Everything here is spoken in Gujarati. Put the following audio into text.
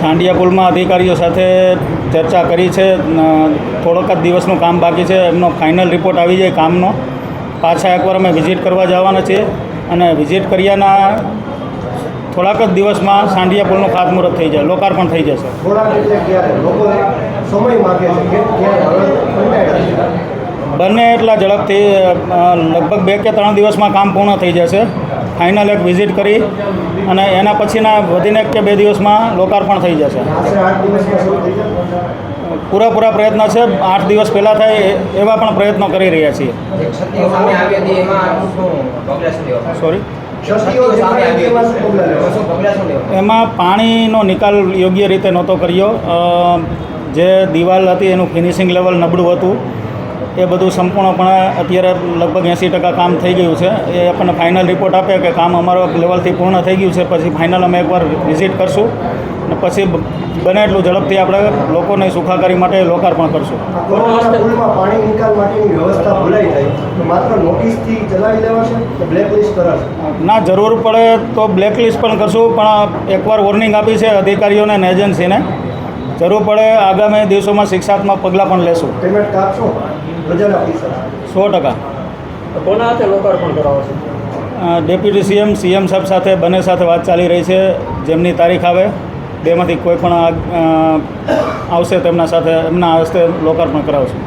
સાંડિયા પુલમાં અધિકારીઓ સાથે ચર્ચા કરી છે. થોડોક જ દિવસનું કામ બાકી છે. એમનો ફાઇનલ રિપોર્ટ આવી જાય કામનો, પાછા એકવાર અમે વિઝિટ કરવા જવાના છીએ અને વિઝિટ કર્યાના થોડાક જ દિવસમાં સાંડિયા પુલનું ખાતમુહૂર્ત થઈ જાય, લોકાર્પણ થઈ જશે. બંને એટલા ઝડપથી લગભગ 2 કે 3 દિવસમાં કામ પૂર્ણ થઈ જશે. ફાઇનલ એક વિઝિટ કરી અને એના પછીના વધીને 1 કે 2 દિવસમાં લોકાર્પણ થઈ જશે. પૂરા પ્રયત્ન છે. 8 દિવસ પહેલાં થાય એવા પણ પ્રયત્નો કરી રહ્યા છીએ. સોરી, એમાં પાણીનો નિકાલ યોગ્ય રીતે નહોતો કર્યો. જે દિવાલ હતી એનું ફિનિશિંગ લેવલ નબળું હતું. એ બધું સંપૂર્ણપણે અત્યારે લગભગ 80% કામ થઈ ગયું છે. એ આપણને ફાઇનલ રિપોર્ટ આપે કે કામ અમારો લેવલથી પૂર્ણ થઈ ગયું છે, પછી ફાઇનલ અમે એકવાર વિઝિટ કરશું અને પછી બને એટલું ઝડપથી આપણે લોકોને સુખાકારી માટે લોકાર્પણ કરશું. પાણી નિકાલ માટેની વ્યવસ્થા ભૂલાઈ જાય તો માત્ર નોટિસથી ચલાવી લેવાશે કે બ્લેકલિસ્ટ કરાશે? ના, જરૂર પડે તો બ્લેકલિસ્ટ પણ કરશું, પણ એકવાર વોર્નિંગ આપી છે અધિકારીઓને અને એજન્સીને. જરૂર પડે આગામી દિવસોમાં શિક્ષાત્મક પગલાં પણ લેશું. પેમેન્ટ કાપશો? 100%. કોના હાથે લોકાર્પણ કરાવશે? ડેપ્યુટી સીએમ સાહેબ સાથે બંને સાથે વાત ચાલી રહી છે. જેમની તારીખ આવે બેમાંથી કોઈ પણ આવશે તેમના સાથે એમના હસ્તે લોકાર્પણ કરાવશું.